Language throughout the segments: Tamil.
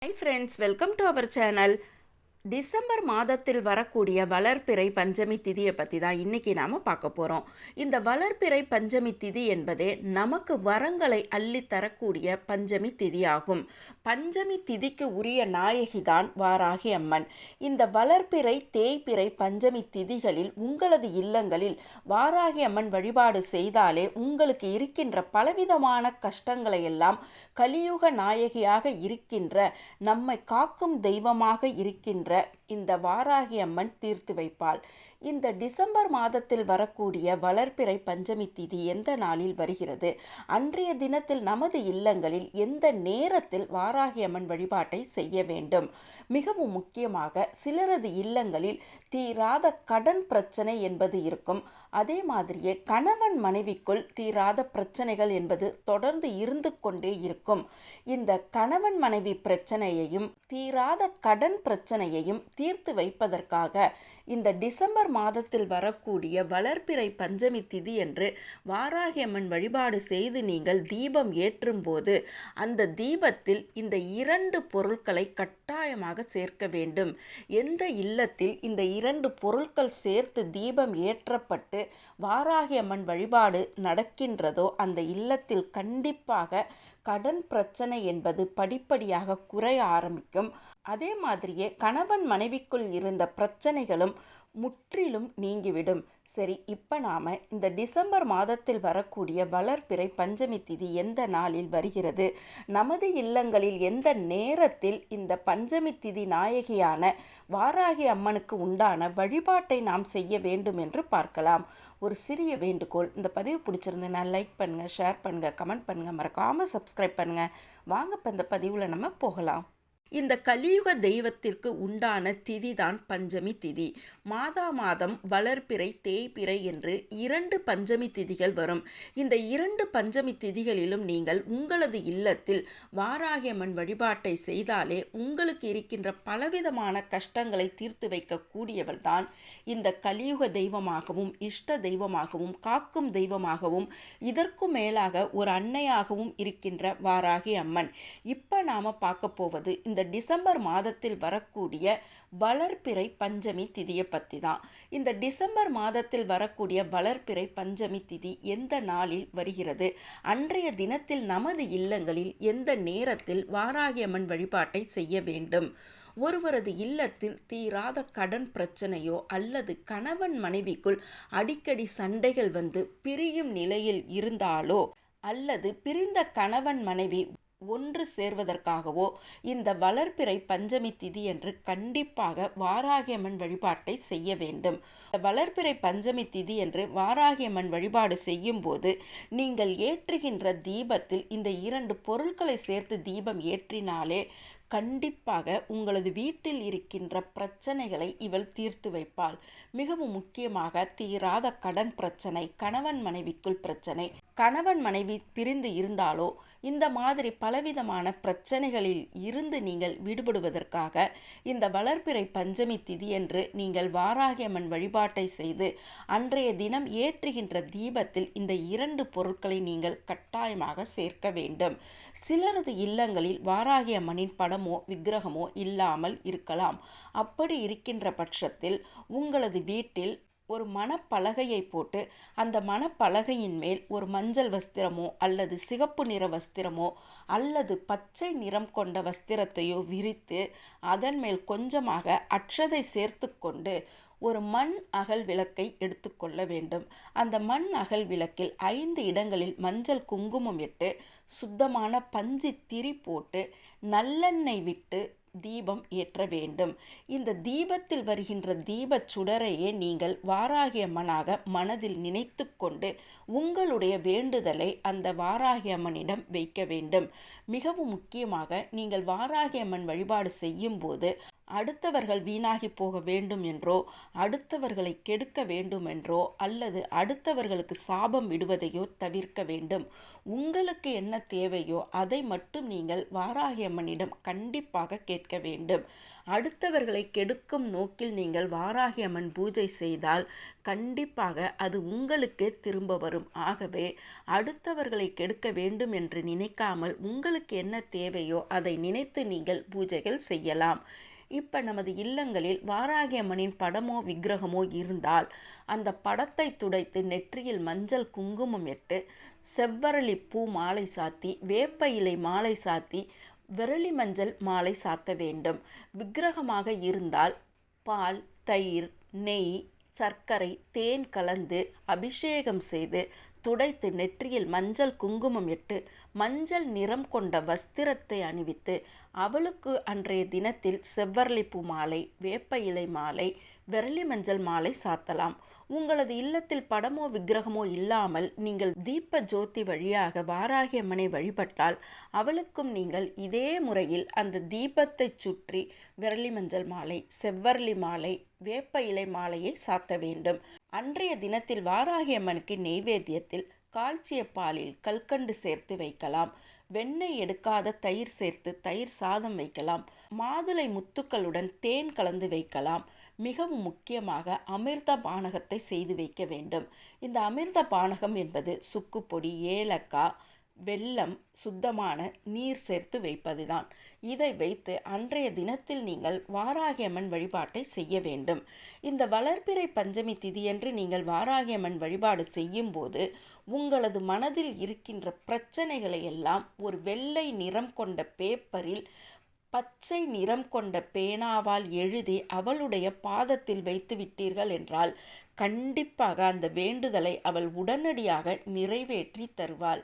High friends, welcome to our channel. December மாதத்தில் வரக்கூடிய வளர்பிறை பஞ்சமி திதியை பற்றி தான் இன்றைக்கி நாம் பார்க்க போகிறோம். இந்த வளர்பிறை பஞ்சமி திதி என்பதே நமக்கு வரங்களை அள்ளி தரக்கூடிய பஞ்சமி திதி ஆகும். பஞ்சமி திதிக்கு உரிய நாயகி தான் வாராகி அம்மன். இந்த வளர்பிறை தேய்பிறை பஞ்சமி திதிகளில் உங்களது இல்லங்களில் வாராகி அம்மன் வழிபாடு செய்தாலே உங்களுக்கு இருக்கின்ற பலவிதமான கஷ்டங்களை எல்லாம் கலியுக நாயகியாக இருக்கின்ற, நம்மை காக்கும் தெய்வமாக இருக்கின்ற இந்த வாராகி அம்மன் தீர்த்து வைப்பாள். இந்த டிசம்பர் மாதத்தில் வரக்கூடிய வளர்பிறை பஞ்சமி திதி எந்த நாளில் வருகிறது, அன்றைய தினத்தில் நமது இல்லங்களில் எந்த நேரத்தில் வாராகி அம்மன் வழிபாட்டை செய்ய வேண்டும்? மிகவும் முக்கியமாக சிலரது இல்லங்களில் தீராத கடன் பிரச்சனை என்பது இருக்கும். அதே மாதிரியே கணவன் மனைவிக்குள் தீராத பிரச்சனைகள் என்பது தொடர்ந்து இருந்து கொண்டே இருக்கும். இந்த கணவன் மனைவி பிரச்சனையையும் தீராத கடன் பிரச்சனையையும் தீர்த்து வைப்பதற்காக இந்த டிசம்பர் மாதத்தில் வரக்கூடிய வளர்பிறை பஞ்சமி திதி என்று வாராகி அம்மன் வழிபாடு செய்து நீங்கள் தீபம் ஏற்றும் போது அந்த தீபத்தில் இந்த 2 பொருட்களை கட்டாயமாக சேர்க்க வேண்டும். எந்த இல்லத்தில் இந்த 2 பொருட்கள் சேர்த்து தீபம் ஏற்றப்பட்டு வாராகி அம்மன் வழிபாடு நடக்கின்றதோ அந்த இல்லத்தில் கண்டிப்பாக கடன் பிரச்சனை என்பது படிப்படியாக குறைய ஆரம்பிக்கும். அதே மாதிரியே கணவன் மனைவிக்குள் இருந்த பிரச்சனைகளும் முற்றிலும் நீங்கிவிடும். சரி, இப்போ நாம் இந்த டிசம்பர் மாதத்தில் வரக்கூடிய வளர்பிறை பஞ்சமி திதி எந்த நாளில் வருகிறது, நமது இல்லங்களில் எந்த நேரத்தில் இந்த பஞ்சமி திதி நாயகியான வாராகி அம்மனுக்கு உண்டான வழிபாட்டை நாம் செய்ய வேண்டும் என்று பார்க்கலாம். ஒரு சிறிய வேண்டுகோள், இந்த பதிவு பிடிச்சிருந்துன்னா லைக் பண்ணுங்கள், ஷேர் பண்ணுங்கள், கமெண்ட் பண்ணுங்கள், மறக்காமல் சப்ஸ்கிரைப் பண்ணுங்கள். வாங்க இப்போ இந்த பதிவில் நம்ம போகலாம். இந்த கலியுக தெய்வத்திற்கு உண்டான திதி தான் பஞ்சமி திதி. மாதம் வளர்பிறை தேய்பிறை என்று 2 பஞ்சமி திதிகள் வரும். இந்த 2 பஞ்சமி திதிகளிலும் நீங்கள் உங்களது இல்லத்தில் வாராகி அம்மன் வழிபாட்டை செய்தாலே உங்களுக்கு இருக்கின்ற பலவிதமான கஷ்டங்களை தீர்த்து வைக்கக்கூடியவள் தான் இந்த கலியுக தெய்வமாகவும் இஷ்ட தெய்வமாகவும் காக்கும் தெய்வமாகவும் இதற்கும் மேலாக ஒரு அன்னையாகவும் இருக்கின்ற வாராகி அம்மன். இப்போ நாம் பார்க்க போவது இந்த டிசம்பர் மாதத்தில் வரக்கூடிய வளர்பிறை பஞ்சமி திதியை பற்றி தான். இந்த டிசம்பர் மாதத்தில் வரக்கூடிய வளர்பிறை பஞ்சமி திதி எந்த நாளில் வருகிறது, அன்றைய தினத்தில் நமது இல்லங்களில் எந்த நேரத்தில் வாராகி அம்மன் வழிபாட்டை செய்ய வேண்டும்? ஒருவரது இல்லத்தில் தீராத கடன் பிரச்சனையோ அல்லது கணவன் மனைவிக்குள் அடிக்கடி சண்டைகள் வந்து பிரியும் நிலையில் இருந்தாலோ அல்லது பிரிந்த கணவன் மனைவி ஒன்று சேர்வதற்காகவோ இந்த வளர்பிறை பஞ்சமி திதி என்று கண்டிப்பாக வாராகி அம்மன் வழிபாட்டை செய்ய வேண்டும். வளர்பிறை பஞ்சமி திதி என்று வாராகி அம்மன் வழிபாடு செய்யும் போது நீங்கள் ஏற்றுகின்ற தீபத்தில் இந்த 2 பொருட்களை சேர்த்து தீபம் ஏற்றினாலே கண்டிப்பாக உங்களது வீட்டில் இருக்கின்ற பிரச்சனைகளை இவள் தீர்த்து வைப்பாள். மிகவும் முக்கியமாக தீராத கடன் பிரச்சனை, கணவன் மனைவிக்குள் பிரச்சனை, கணவன் மனைவி பிரிந்து இருந்தாலோ இந்த மாதிரி பலவிதமான பிரச்சனைகளில் இருந்து நீங்கள் விடுபடுவதற்காக இந்த வளர்பிறை பஞ்சமி திதி என்று நீங்கள் வாராகி அம்மன் வழிபாட்டை செய்து அன்றைய தினம் ஏற்றுகின்ற தீபத்தில் இந்த 2 பொருட்களை நீங்கள் கட்டாயமாக சேர்க்க வேண்டும். சிலரது இல்லங்களில் வாராகி அம்மனின் படமோ விக்கிரகமோ இல்லாமல் இருக்கலாம். அப்படி இருக்கின்ற பட்சத்தில் உங்களது வீட்டில் ஒரு மணப்பலகையை போட்டு அந்த மணப்பலகையின் மேல் ஒரு மஞ்சள் வஸ்திரமோ அல்லது சிகப்பு நிற வஸ்திரமோ அல்லது பச்சை நிறம் கொண்ட வஸ்திரத்தையோ விரித்து அதன் மேல் கொஞ்சமாக அட்சதை சேர்த்து கொண்டு ஒரு மண் அகல் விளக்கை எடுத்துக்கொள்ள வேண்டும். அந்த மண் அகல் விளக்கில் 5 இடங்களில் மஞ்சள் குங்குமம் இட்டு சுத்தமான பஞ்சு திரி போட்டு நல்லெண்ணெய் விட்டு தீபம் ஏற்ற வேண்டும். இந்த தீபத்தில் வருகின்ற தீப சுடரையே நீங்கள் வாராகி அம்மனாக மனதில் நினைத்து கொண்டு உங்களுடைய வேண்டுதலை அந்த வாராகி அம்மனிடம் வைக்க வேண்டும். மிகவும் முக்கியமாக நீங்கள் வாராகி அம்மன் வழிபாடு செய்யும் போது அடுத்தவர்கள் வீணாகி போக வேண்டும் என்றோ, அடுத்தவர்களை கெடுக்க வேண்டும் என்றோ, அல்லது அடுத்தவர்களுக்கு சாபம் விடுவதையோ தவிர்க்க வேண்டும். உங்களுக்கு என்ன தேவையோ அதை மட்டும் நீங்கள் வாராகி அம்மனிடம் கண்டிப்பாக கேட்க வேண்டும். அடுத்தவர்களை கெடுக்கும் நோக்கில் நீங்கள் வாராகி அம்மன் பூஜை செய்தால் கண்டிப்பாக அது உங்களுக்கே திரும்ப வரும். ஆகவே அடுத்தவர்களை கெடுக்க வேண்டும் என்று நினைக்காமல் உங்களுக்கு என்ன தேவையோ அதை நினைத்து நீங்கள் பூஜைகள் செய்யலாம். இப்போ நமது இல்லங்களில் வாராகி அம்மனின் படமோ விக்கிரகமோ இருந்தால் அந்த படத்தை துடைத்து நெற்றியில் மஞ்சள் குங்குமம் இட்டு செவ்வரளி பூ மாலை சாத்தி, வேப்ப இலை மாலை சாத்தி, விரலி மஞ்சள் மாலை சாத்த வேண்டும். விக்கிரகமாக இருந்தால் பால், தயிர், நெய், சர்க்கரை, தேன் கலந்து அபிஷேகம் செய்து துடைத்து நெற்றியில் மஞ்சள் குங்குமம் இட்டு மஞ்சள் நிறம் கொண்ட வஸ்திரத்தை அணிவித்து அவளுக்கு அன்றைய தினத்தில் செவ்வரளிப்பூ மாலை, வேப்ப இலை மாலை, விரலி மஞ்சள் மாலை சாத்தலாம். உங்களது இல்லத்தில் படமோ விக்கிரகமோ இல்லாமல் நீங்கள் தீப ஜோதி வழியாக வாராகி அம்மனை வழிபட்டால் அவளுக்கும் நீங்கள் இதே முறையில் அந்த தீபத்தை சுற்றி விரலி மஞ்சள் மாலை, செவ்வரளி மாலை, வேப்ப இலை மாலையை சாத்த வேண்டும். அன்றைய தினத்தில் வாராகி அம்மனுக்கு நெய்வேத்தியத்தில் காய்ச்சிய பாலில் கல்கண்டு சேர்த்து வைக்கலாம். வெண்ணெய் எடுக்காத தயிர் சேர்த்து தயிர் சாதம் வைக்கலாம். மாதுளை முத்துக்களுடன் தேன் கலந்து வைக்கலாம். மிகவும் முக்கியமாக அமிர்த பானகத்தை செய்து வைக்க வேண்டும். இந்த அமிர்த பானகம் என்பது சுக்குப்பொடி, ஏலக்காய், வெல்லம், சுத்தமான நீர் சேர்த்து வைப்பதுதான். இதை வைத்து அன்றைய தினத்தில் நீங்கள் வாராகி அம்மன் வழிபாட்டை செய்ய வேண்டும். இந்த வளர்பிறை பஞ்சமி திதியன்று நீங்கள் வாராகி அம்மன் வழிபாடு செய்யும் போது உங்களது மனதில் இருக்கின்ற பிரச்சனைகளை எல்லாம் ஒரு வெள்ளை நிறம் கொண்ட பேப்பரில் பச்சை நிறம் கொண்ட பேனாவால் எழுதி அவளுடைய பாதத்தில் வைத்து விட்டீர்கள் என்றால் கண்டிப்பாக அந்த வேண்டுதலை அவள் உடனடியாக நிறைவேற்றி தருவாள்.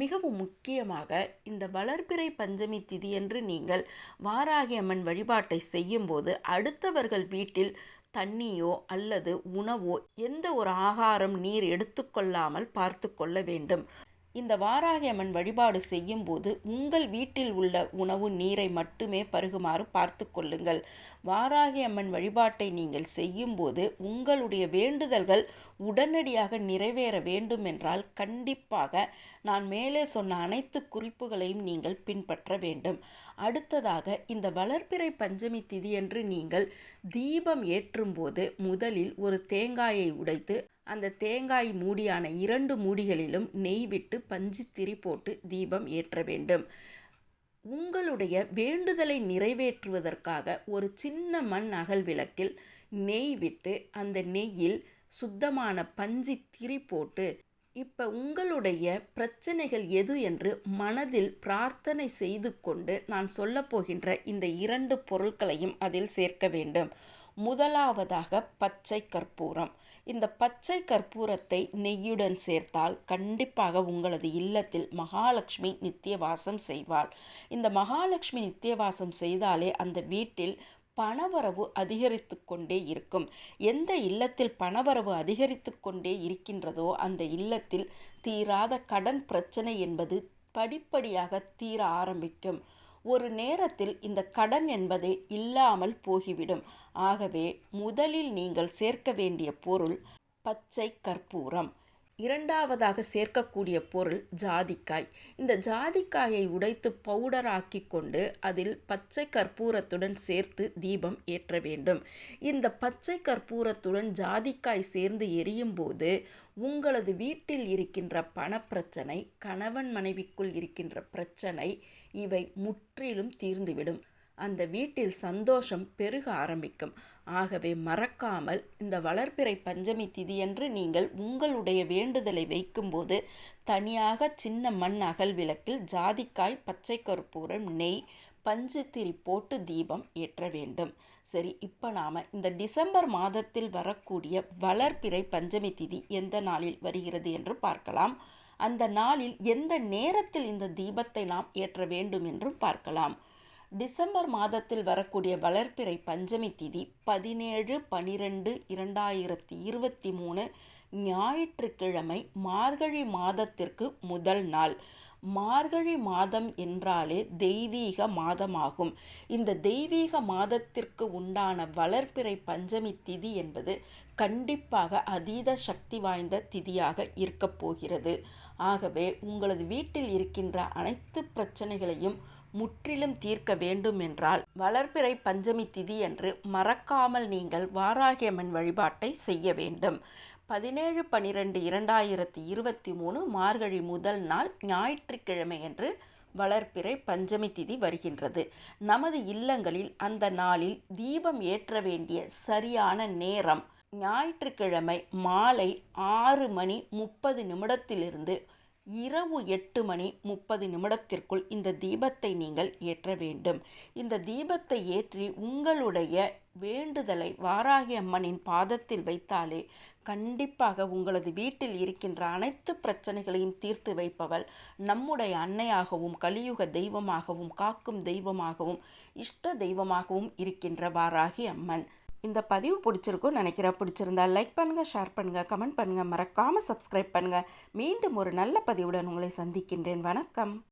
மிகவும் முக்கியமாக இந்த வளர்பிறை பஞ்சமி திதியன்று நீங்கள் வாராகி அம்மன் வழிபாட்டை செய்யும்போது அடுத்தவர்கள் வீட்டில் தண்ணியோ அல்லது உணவோ எந்த ஒரு ஆகாரம், நீர் எடுத்துக்கொள்ளாமல் பார்த்து கொள்ள வேண்டும். இந்த வாராகி அம்மன் வழிபாடு செய்யும் போது உங்கள் வீட்டில் உள்ள உணவு, நீரை மட்டுமே பருகுமாறு பார்த்து கொள்ளுங்கள். வாராகி அம்மன் வழிபாட்டை நீங்கள் செய்யும்போது உங்களுடைய வேண்டுதல்கள் உடனடியாக நிறைவேற வேண்டும் என்றால் கண்டிப்பாக நான் மேலே சொன்ன அனைத்து குறிப்புகளையும் நீங்கள் பின்பற்ற வேண்டும். அடுத்ததாக இந்த வளர்பிறை பஞ்சமி திதியன்று நீங்கள் தீபம் ஏற்றும் போது முதலில் ஒரு தேங்காயை உடைத்து அந்த தேங்காய் மூடியான 2 மூடிகளிலும் நெய் விட்டு பஞ்சு திரி போட்டு தீபம் ஏற்ற வேண்டும். உங்களுடைய வேண்டுதலை நிறைவேற்றுவதற்காக ஒரு சின்ன மண் அகல் விளக்கில் நெய் விட்டு அந்த நெய்யில் சுத்தமான பஞ்சு திரி போட்டு இப்போ உங்களுடைய பிரச்சனைகள் எது என்று மனதில் பிரார்த்தனை செய்து கொண்டு நான் சொல்லப் போகின்ற இந்த 2 பொருட்களையும் அதில் சேர்க்க வேண்டும். முதலாவதாக பச்சை கற்பூரம். இந்த பச்சை கற்பூரத்தை நெய்யுடன் சேர்த்தால் கண்டிப்பாக உங்களது இல்லத்தில் மகாலட்சுமி நித்தியவாசம் செய்வாள். இந்த மகாலட்சுமி நித்தியவாசம் செய்தாலே அந்த வீட்டில் பணவரவு அதிகரித்து கொண்டே இருக்கும். எந்த இல்லத்தில் பணவரவு அதிகரித்து கொண்டே இருக்கின்றதோ அந்த இல்லத்தில் தீராத கடன் பிரச்சனை என்பது படிப்படியாக தீர ஆரம்பிக்கும். ஒரு நேரத்தில் இந்த கடன் என்பதே இல்லாமல் போகிவிடும். ஆகவே முதலில் நீங்கள் சேர்க்க வேண்டிய பொருள் பச்சை கற்பூரம். இரண்டாவதாக சேர்க்கக்கூடிய பொருள் ஜாதிக்காய். இந்த ஜாதிக்காயை உடைத்து பவுடராக்கி கொண்டு அதில் பச்சை கற்பூரத்துடன் சேர்த்து தீபம் ஏற்ற வேண்டும். இந்த பச்சை கற்பூரத்துடன் ஜாதிக்காய் சேர்ந்து எரியும் போது உங்களது வீட்டில் இருக்கின்ற பணப்பிரச்சனை, கணவன் மனைவிக்குள் இருக்கின்ற பிரச்சனை இவை முற்றிலும் தீர்ந்துவிடும். அந்த வீட்டில் சந்தோஷம் பெருக ஆரம்பிக்கும். ஆகவே மறக்காமல் இந்த வளர்பிறை பஞ்சமி திதியன்று நீங்கள் உங்களுடைய வேண்டுதலை வைக்கும்போது தனியாக சின்ன மண் அகல் விளக்கில் ஜாதிக்காய், பச்சை கற்பூரம், நெய், பஞ்சுத்திரி போட்டு தீபம் ஏற்ற வேண்டும். சரி, இப்போ நாம் இந்த டிசம்பர் மாதத்தில் வரக்கூடிய வளர்பிறை பஞ்சமி திதி எந்த நாளில் வருகிறது என்று பார்க்கலாம். அந்த நாளில் எந்த நேரத்தில் இந்த தீபத்தை நாம் ஏற்ற வேண்டும் என்றும் பார்க்கலாம். டிசம்பர் மாதத்தில் வரக்கூடிய வளர்பிறை பஞ்சமி திதி 17/12/2023 ஞாயிற்றுக்கிழமை, மார்கழி மாதத்திற்கு முதல் நாள். மார்கழி மாதம் என்றாலே தெய்வீக மாதமாகும். இந்த தெய்வீக மாதத்திற்கு உண்டான வளர்பிறை பஞ்சமி திதி என்பது கண்டிப்பாக அதீத சக்தி வாய்ந்த திதியாக இருக்கப் போகிறது. ஆகவே உங்களது வீட்டில் இருக்கின்ற அனைத்து பிரச்சனைகளையும் முற்றிலும் தீர்க்க வேண்டும் என்றால் வளர்பிறை பஞ்சமி திதி என்று மறக்காமல் நீங்கள் வாராகியம்மன் வழிபாட்டை செய்ய வேண்டும். 17/12/2023 மார்கழி முதல் நாள் ஞாயிற்றுக்கிழமை என்று வளர்பிறை பஞ்சமி திதி வருகின்றது. நமது இல்லங்களில் அந்த நாளில் தீபம் ஏற்ற வேண்டிய சரியான நேரம் ஞாயிற்றுக்கிழமை மாலை 6:30 இரவு 8:30 இந்த தீபத்தை நீங்கள் ஏற்ற வேண்டும். இந்த தீபத்தை ஏற்றி உங்களுடைய வேண்டுதலை வாராகி அம்மனின் பாதத்தில் வைத்தாலே கண்டிப்பாக உங்களது வீட்டில் இருக்கின்ற அனைத்து பிரச்சனைகளையும் தீர்த்து வைப்பவள் நம்முடைய அன்னையாகவும் கலியுக தெய்வமாகவும் காக்கும் தெய்வமாகவும் இஷ்ட தெய்வமாகவும் இருக்கின்ற வாராகி அம்மன். இந்த பதிவு பிடிச்சிருக்கும்னு நினைக்கிறேன். பிடிச்சிருந்தா லைக் பண்ணுங்கள், ஷேர் பண்ணுங்கள், கமெண்ட் பண்ணுங்கள், மறக்காமல் சப்ஸ்கிரைப் பண்ணுங்கள். மீண்டும் ஒரு நல்ல பதிவுடன் உங்களை சந்திக்கின்றேன். வணக்கம்.